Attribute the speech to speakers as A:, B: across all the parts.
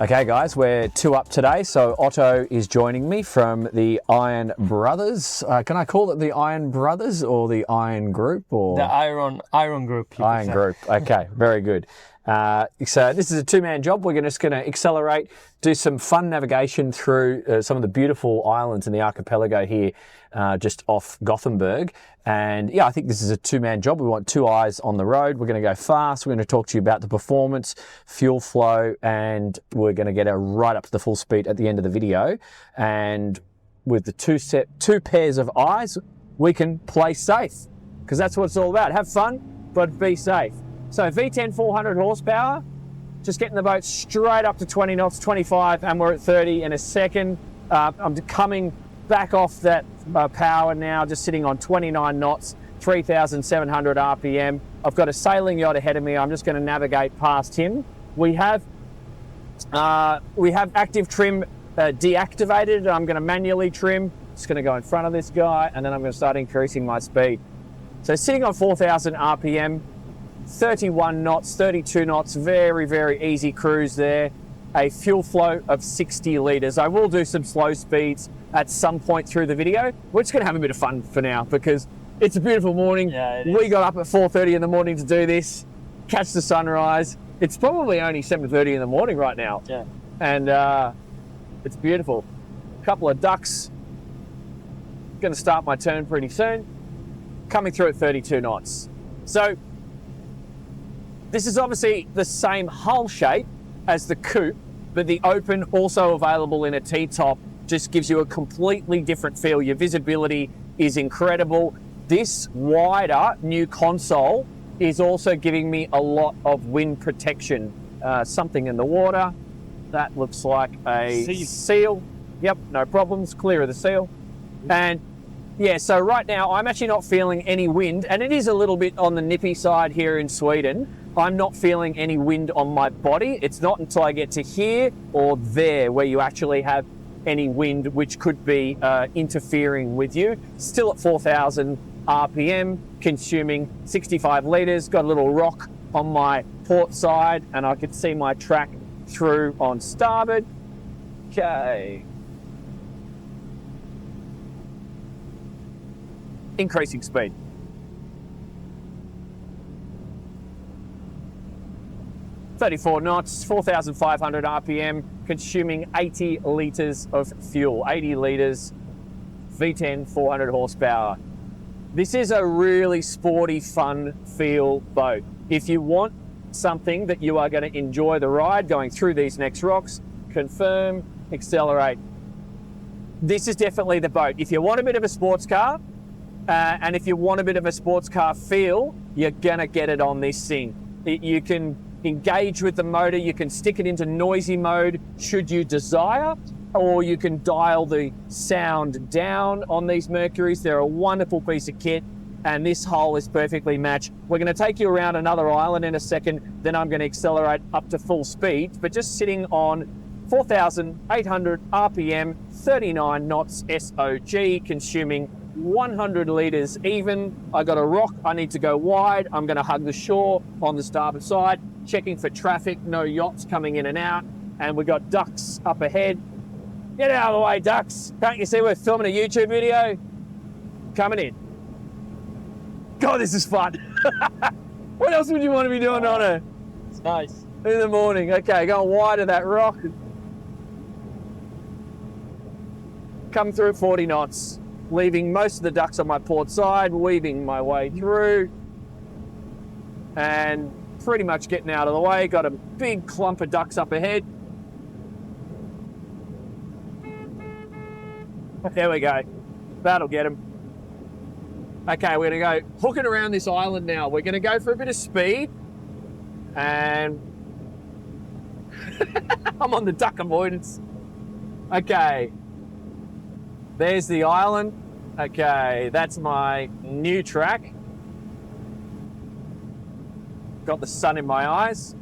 A: Okay guys, we're 2 up today, so Otto is joining me from the Iron Brothers. Can I call it the Iron Brothers or the Iron Group? Or
B: the Iron Group.
A: Iron Group, okay, very good. So this is a 2-man job. We're just going to accelerate, do some fun navigation through some of the beautiful islands in the archipelago here, just off Gothenburg. And yeah, I think this is a 2-man job. We want 2 eyes on the road. We're going to go fast. We're going to talk to you about the performance, fuel flow, and we're going to get right up to the full speed at the end of the video. And with the 2 pairs of eyes, we can play safe, because that's what it's all about. Have fun, but be safe. So V10 400 horsepower, just getting the boat straight up to 20 knots, 25, and we're at 30 in a second. I'm coming back off that power now, just sitting on 29 knots, 3,700 RPM. I've got a sailing yacht ahead of me. I'm just going to navigate past him. We have active trim deactivated. I'm going to manually trim. Just going to go in front of this guy, and then I'm going to start increasing my speed. So sitting on 4,000 RPM, 31 knots, 32 knots, very, very easy cruise there. A fuel flow of 60 litres. I will do some slow speeds at some point through the video. We're just going to have a bit of fun for now because it's a beautiful morning.
B: Yeah,
A: we got up at 4:30 in the morning to do this, catch the sunrise. It's probably only 7:30 in the morning right now.
B: Yeah.
A: And it's beautiful. A couple of ducks. Going to start my turn pretty soon. Coming through at 32 knots. So this is obviously the same hull shape as the coupe, but the open, also available in a T-top, just gives you a completely different feel. Your visibility is incredible. This wider new console is also giving me a lot of wind protection. Something in the water. That looks like a seal. Yep, no problems, clear of the seal. And yeah, so right now I'm actually not feeling any wind, and it is a little bit on the nippy side here in Sweden. I'm not feeling any wind on my body. It's not until I get to here or there where you actually have any wind, which could be interfering with you. Still at 4,000 RPM, consuming 65 litres. Got a little rock on my port side, and I can see my track through on starboard. Okay. Increasing speed. .34 knots, 4,500 RPM, consuming 80 litres of fuel. 80 litres, V10 400 horsepower. This is a really sporty, fun feel boat. If you want something that you are going to enjoy the ride going through these next rocks, confirm, accelerate. This is definitely the boat. If you want a bit of a sports car, and if you want a bit of a sports car feel, you're going to get it on this thing. You can engage with the motor, you can stick it into noisy mode should you desire, or you can dial the sound down on these Mercuries. They're a wonderful piece of kit, and this hull is perfectly matched. We're going to take you around another island in a second, then I'm going to accelerate up to full speed, but just sitting on 4,800 RPM, 39 knots SOG, consuming 100 litres even. I got a rock, I need to go wide. I'm going to hug the shore on the starboard side, checking for traffic, no yachts coming in and out, and we got ducks up ahead. Get out of the way, ducks. Can't you see we're filming a YouTube video? Coming in. God, this is fun. What else would you want to be doing on a...
B: It's nice.
A: In the morning. Okay, going wide of that rock. Come through 40 knots. Leaving most of the ducks on my port side, weaving my way through, and pretty much getting out of the way. Got a big clump of ducks up ahead. There we go. That'll get them. Okay, we're gonna go hooking around this island now. We're gonna go for a bit of speed, and I'm on the duck avoidance. Okay. There's the island. Okay, that's my new track. Got the sun in my eyes.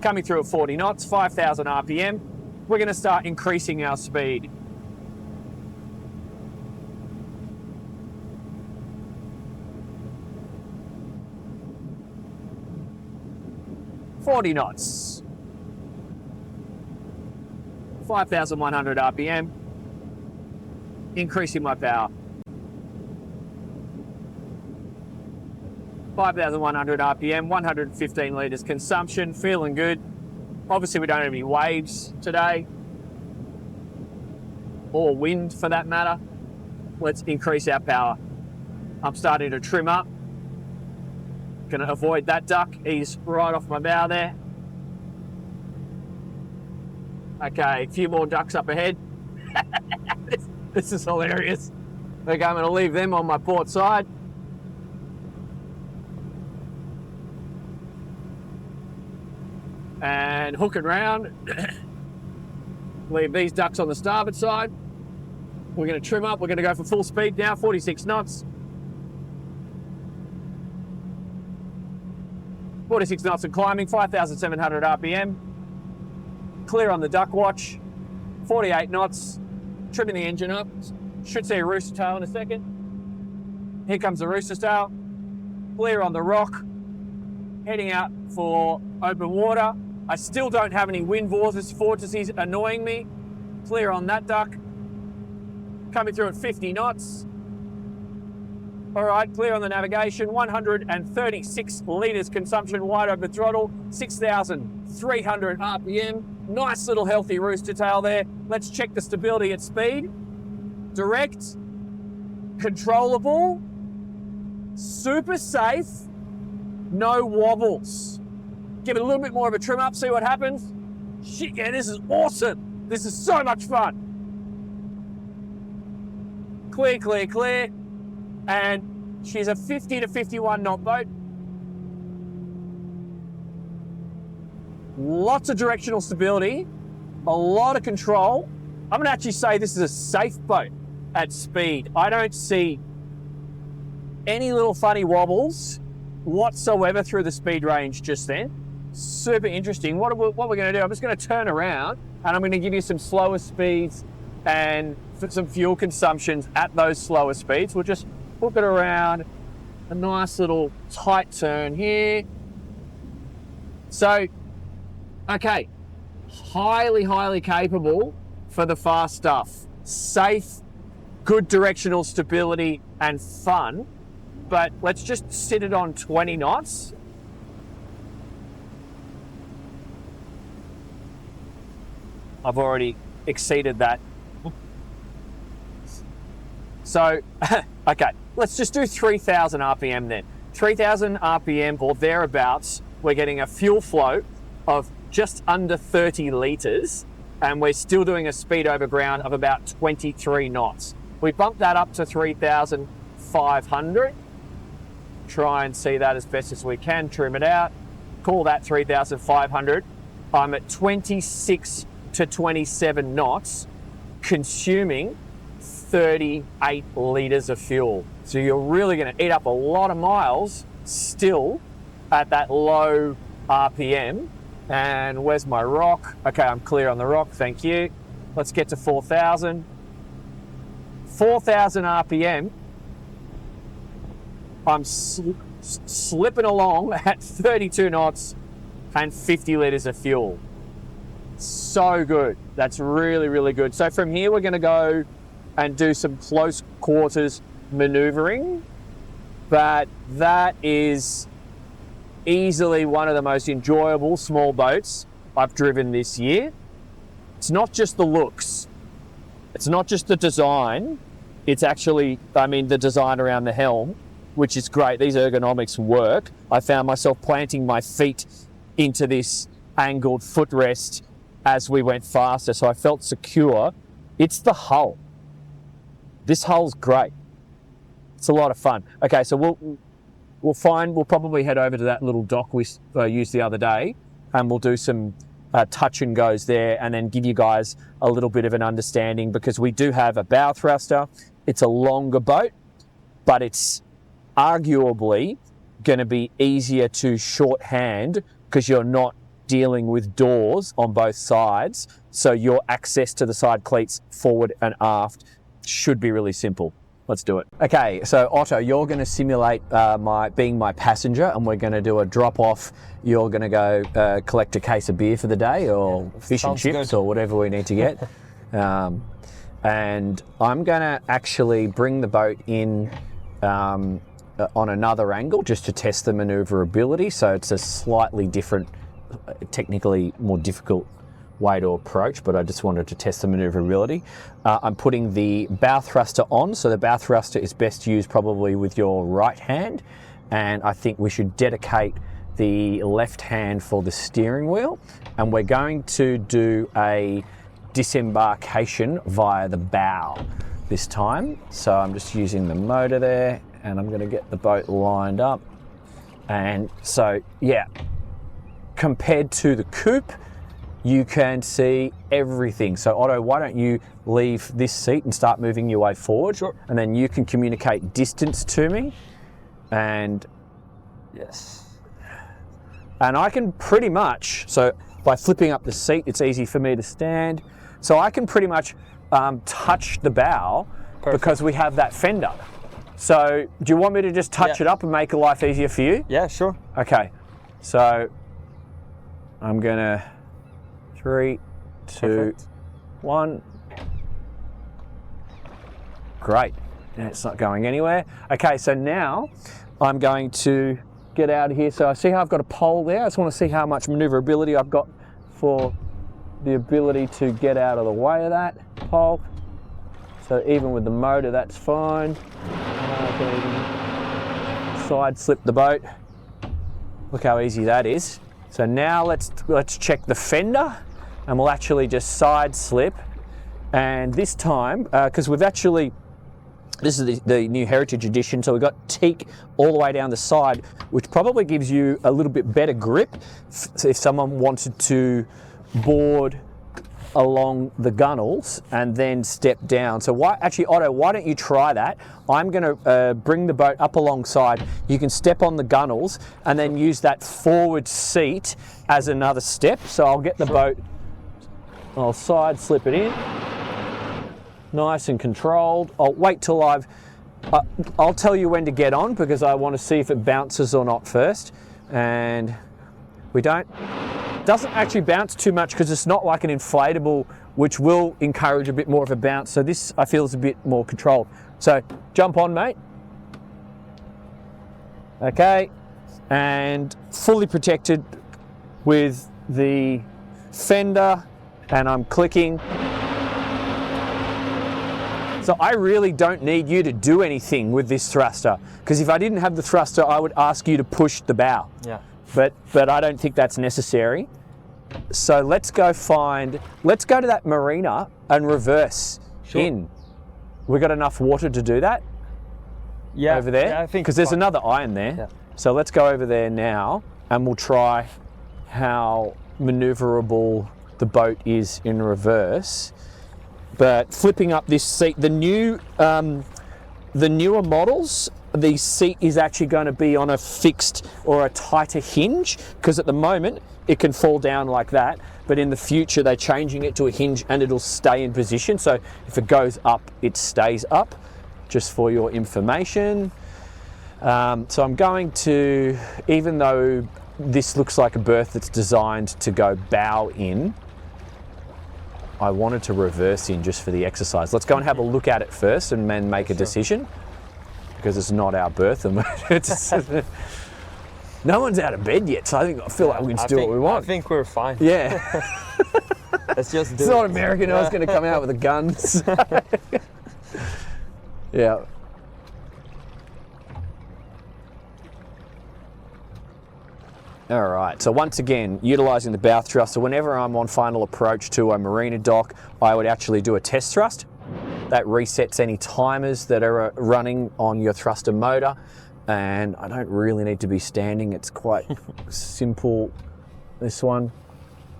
A: Coming through at 40 knots, 5,000 RPM. We're going to start increasing our speed. .40 knots. 5,100 RPM, increasing my power. 5,100 RPM, 115 litres consumption, feeling good. Obviously we don't have any waves today, or wind for that matter. Let's increase our power. I'm starting to trim up. Gonna avoid that duck, he's right off my bow there. Okay, a few more ducks up ahead. This is hilarious. Okay, I'm gonna leave them on my port side. And hooking round. Leave these ducks on the starboard side. We're going to trim up. We're going to go for full speed now, 46 knots. 46 knots and climbing, 5,700 RPM. Clear on the duck watch, 48 knots. Trimming the engine up. Should see a rooster tail in a second. Here comes the rooster tail. Clear on the rock. Heading out for open water. I still don't have any wind vortices annoying me. Clear on that duck. Coming through at 50 knots. All right, clear on the navigation. 136 litres consumption, wide open throttle, 6,300 RPM. Nice little healthy rooster tail there. Let's check the stability at speed. Direct, controllable, super safe, no wobbles. Give it a little bit more of a trim up, see what happens. Shit, yeah, this is awesome. This is so much fun. Clear, clear, clear. And she's a 50 to 51 knot boat. Lots of directional stability, a lot of control. I'm gonna actually say this is a safe boat at speed. I don't see any little funny wobbles whatsoever through the speed range just then. Super interesting. What we're going to do, I'm just going to turn around and I'm going to give you some slower speeds and some fuel consumptions at those slower speeds. We'll just hook it around, a nice little tight turn here. So, okay, highly capable for the fast stuff. Safe, good directional stability and fun, but let's just sit it on 20 knots. I've already exceeded that. So, okay, let's just do 3,000 RPM then. 3,000 RPM or thereabouts, we're getting a fuel flow of just under 30 litres and we're still doing a speed over ground of about 23 knots. We bumped that up to 3,500. Try and see that as best as we can, trim it out. Call that 3,500. I'm at 26 to 27 knots, consuming 38 litres of fuel. So you're really going to eat up a lot of miles still at that low RPM. And where's my rock? Okay, I'm clear on the rock, thank you. Let's get to 4,000. 4,000 RPM. I'm slipping along at 32 knots and 50 litres of fuel. So good. That's really good. So from here, we're going to go and do some close quarters maneuvering, but that is easily one of the most enjoyable small boats I've driven this year. It's not just the looks. It's not just the design. It's actually, the design around the helm, which is great. These ergonomics work. I found myself planting my feet into this angled footrest as we went faster, so I felt secure. It's the hull. This hull's great. It's a lot of fun. Okay, so we'll probably head over to that little dock we used the other day, and we'll do some touch and goes there, and then give you guys a little bit of an understanding, because we do have a bow thruster. It's a longer boat, but it's arguably going to be easier to shorthand because you're not dealing with doors on both sides, so your access to the side cleats forward and aft should be really simple. Let's do it. Okay, so Otto, you're going to simulate being my passenger, and we're going to do a drop off. You're going to go collect a case of beer for the day, or fish and chips, or whatever we need to get. And I'm going to actually bring the boat in on another angle just to test the maneuverability. So it's a slightly different, technically more difficult way to approach, but I just wanted to test the maneuverability. I'm putting the bow thruster on. So the bow thruster is best used probably with your right hand. And I think we should dedicate the left hand for the steering wheel. And we're going to do a disembarkation via the bow this time. So I'm just using the motor there, and I'm going to get the boat lined up. And so, yeah, compared to the coupe, you can see everything. So Otto, why don't you leave this seat and start moving your way forward?
B: Sure.
A: And then you can communicate distance to me. And
B: Yes.
A: And I can pretty much, so by flipping up the seat, it's easy for me to stand. So I can pretty much touch the bow. Perfect. Because we have that fender. So do you want me to just touch it up and make life easier for you?
B: Yeah, sure.
A: Okay, so I'm gonna 3, 2,
B: Perfect.
A: 1. Great, and it's not going anywhere. Okay, so now I'm going to get out of here. So I see how I've got a pole there. I just want to see how much maneuverability I've got for the ability to get out of the way of that pole. So even with the motor, that's fine. I can even side slip the boat. Look how easy that is. So now let's check the fender, and we'll actually just side slip. And this time, because we've actually, this is the new Heritage Edition, so we've got teak all the way down the side, which probably gives you a little bit better grip if someone wanted to board along the gunnels and then step down. So actually, Otto, why don't you try that? I'm going to bring the boat up alongside. You can step on the gunnels and then use that forward seat as another step. So I'll get the boat, I'll side slip it in, nice and controlled. I'll wait till I'll tell you when to get on, because I want to see if it bounces or not first. And we doesn't actually bounce too much because it's not like an inflatable, which will encourage a bit more of a bounce. So this, I feel, is a bit more controlled. So jump on, mate. Okay, and fully protected with the fender, and I'm clicking. So I really don't need you to do anything with this thruster, because if I didn't have the thruster, I would ask you to push the bow.
B: Yeah.
A: But I don't think that's necessary. So let's go to that marina and reverse in. We got enough water to do that?
B: Yeah.
A: Over there?
B: Yeah, I think
A: because there's another iron there.
B: Yeah.
A: So let's go over there now, and we'll try how maneuverable the boat is in reverse. But flipping up this seat, the newer models, the seat is actually going to be on a fixed or a tighter hinge, because at the moment it can fall down like that, but in the future they're changing it to a hinge and it'll stay in position. So if it goes up, it stays up, just for your information. So I'm going to, even though this looks like a berth that's designed to go bow in, I wanted to reverse in just for the exercise. Let's go and have a look at it first and then make a decision, because it's not our berth and no one's out of bed yet, so I feel like we can do what we want.
B: I think we're fine.
A: Yeah.
B: Let's just do
A: it's not American. I was going to come out with the guns. Yeah. All right, so once again, utilising the bow thruster, whenever I'm on final approach to a marina dock, I would actually do a test thrust. That resets any timers that are running on your thruster motor, and I don't really need to be standing. It's quite simple, this one.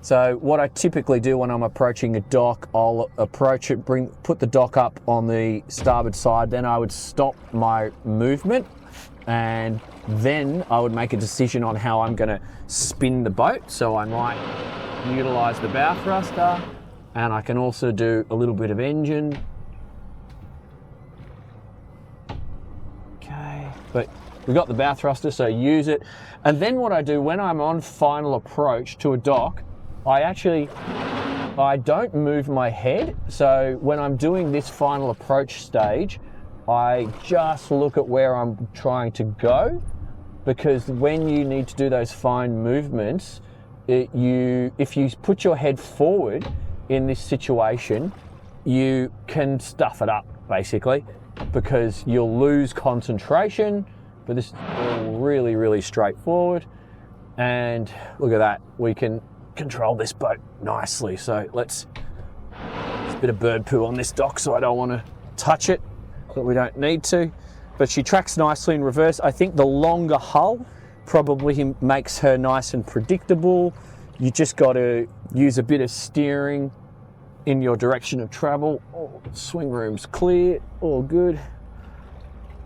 A: So what I typically do when I'm approaching a dock, I'll approach it, put the dock up on the starboard side, then I would stop my movement, and then I would make a decision on how I'm going to spin the boat. So I might utilise the bow thruster, and I can also do a little bit of engine. but we've got the bow thruster, so use it. And then what I do when I'm on final approach to a dock, I don't move my head. So when I'm doing this final approach stage, I just look at where I'm trying to go, because when you need to do those fine movements, if you put your head forward in this situation, you can stuff it up basically, because you'll lose concentration. But this is all really, really straightforward. And look at that, we can control this boat nicely. So there's a bit of bird poo on this dock, so I don't want to touch it, but we don't need to. But she tracks nicely in reverse. I think the longer hull probably makes her nice and predictable. You just got to use a bit of steering in your direction of travel. Oh, swing room's clear, all good.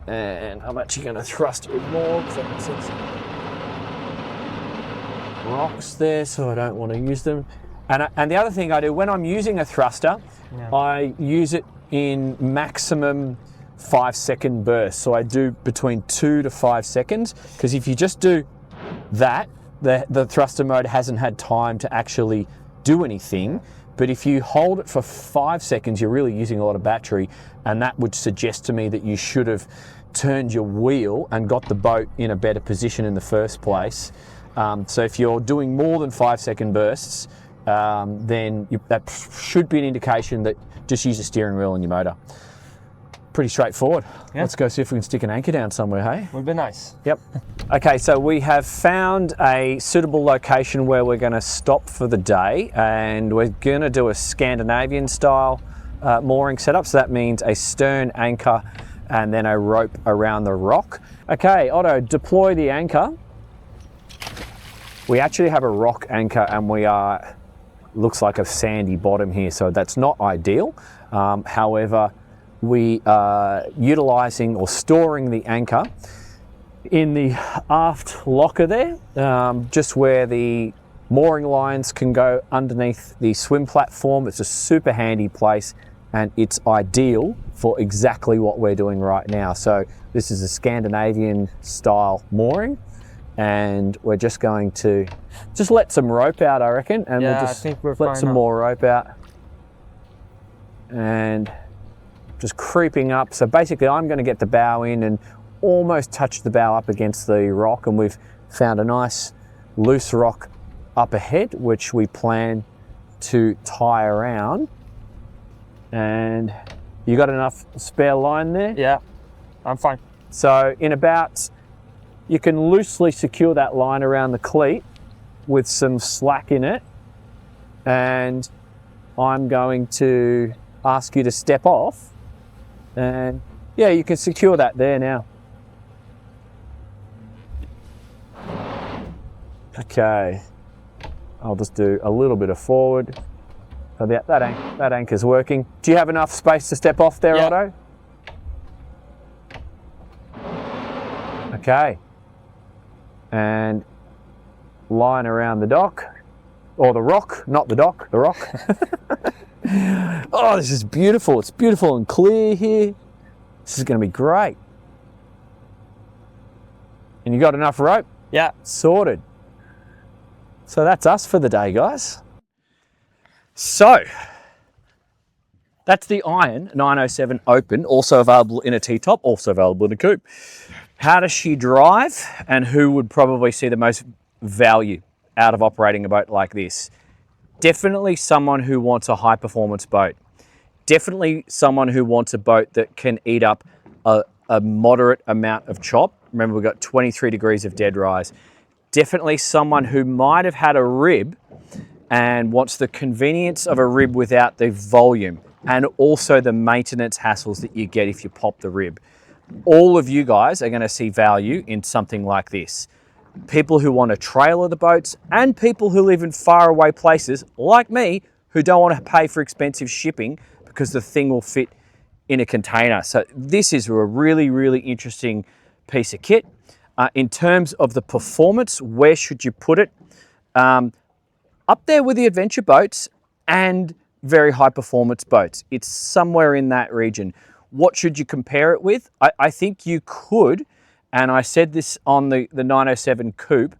A: And I'm actually going to thrust a bit more because I can see some rocks there, so I don't want to use them. And the other thing I do when I'm using a thruster, I use it in maximum 5-second bursts. So I do between 2 to 5 seconds, because if you just do that, the thruster mode hasn't had time to actually do anything. But if you hold it for 5 seconds, you're really using a lot of battery, and that would suggest to me that you should have turned your wheel and got the boat in a better position in the first place. So if you're doing more than 5-second bursts, then that should be an indication that just use a steering wheel and your motor. Pretty straightforward. Yeah. Let's go see if we can stick an anchor down somewhere, hey?
B: Would be nice.
A: Yep. Okay, so we have found a suitable location where we're going to stop for the day, and we're going to do a Scandinavian style mooring setup. So that means a stern anchor and then a rope around the rock. Okay, Otto, deploy the anchor. We actually have a rock anchor, and looks like a sandy bottom here, so that's not ideal. However, we are utilizing or storing the anchor in the aft locker there, just where the mooring lines can go underneath the swim platform. It's a super handy place, and it's ideal for exactly what we're doing right now. So this is a Scandinavian style mooring, and we're just going to let some rope out, I reckon, and we'll just let some more rope out. And just creeping up. So basically I'm going to get the bow in and almost touch the bow up against the rock, and we've found a nice loose rock up ahead which we plan to tie around. And you got enough spare line there?
B: Yeah, I'm fine.
A: So you can loosely secure that line around the cleat with some slack in it, and I'm going to ask you to step off. And yeah, you can secure that there now. Okay, I'll just do a little bit of forward. So that anchor's working. Do you have enough space to step off there, Otto? Okay. And line around the dock, or the rock, not the dock, the rock. Oh, this is beautiful. It's beautiful and clear here. This is going to be great. And you got enough rope?
B: Yeah.
A: Sorted. So that's us for the day, guys. So that's the Iron 907 Open, also available in a T-top, also available in a coupe. How does she drive, and who would probably see the most value out of operating a boat like this? Definitely someone who wants a high performance boat. Definitely someone who wants a boat that can eat up a moderate amount of chop. Remember, we've got 23 degrees of dead rise. Definitely someone who might have had a rib and wants the convenience of a rib without the volume, and also the maintenance hassles that you get if you pop the rib. All of you guys are going to see value in something like this. People who want to trailer the boats, and people who live in faraway places like me who don't want to pay for expensive shipping because the thing will fit in a container. So this is a really, really interesting piece of kit. In terms of the performance, where should you put it? Up there with the adventure boats and very high performance boats. It's somewhere in that region. What should you compare it with? I think you could and I said this on the 907 Coupe,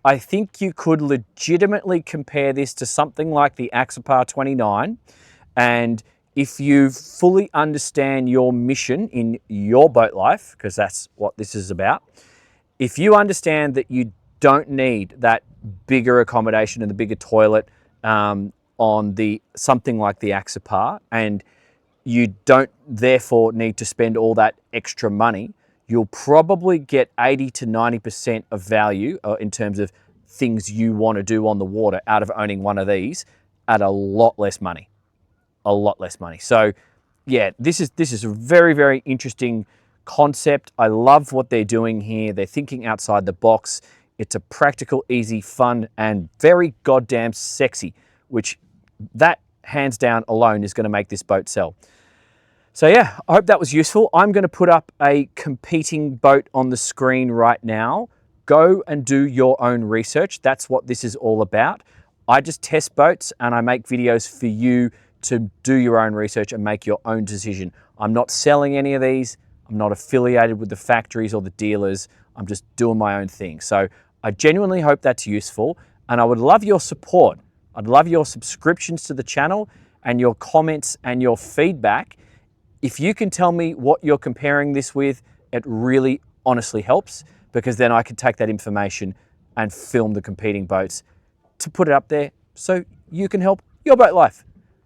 A: I think you could legitimately compare this to something like the Axopar 29. And if you fully understand your mission in your boat life, because that's what this is about, if you understand that you don't need that bigger accommodation and the bigger toilet on something like the Axopar, and you don't therefore need to spend all that extra money, you'll probably get 80 to 90% of value in terms of things you want to do on the water out of owning one of these at a lot less money. A lot less money. So yeah, this is a very, very interesting concept. I love what they're doing here. They're thinking outside the box. It's a practical, easy, fun, and very goddamn sexy, which that hands down alone is going to make this boat sell. So yeah, I hope that was useful. I'm going to put up a competing boat on the screen right now. Go and do your own research. That's what this is all about. I just test boats and I make videos for you to do your own research and make your own decision. I'm not selling any of these. I'm not affiliated with the factories or the dealers. I'm just doing my own thing. So I genuinely hope that's useful, and I would love your support. I'd love your subscriptions to the channel and your comments and your feedback. If you can tell me what you're comparing this with, it really honestly helps, because then I can take that information and film the competing boats to put it up there so you can help your boat life.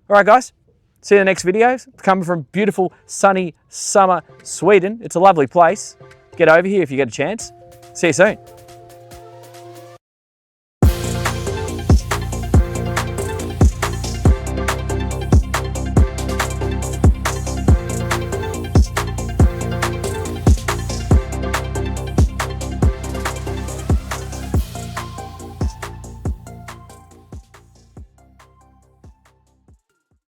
A: All right, guys, see you in the next video. Coming from beautiful, sunny, summer Sweden. It's a lovely place. Get over here if you get a chance. See you soon.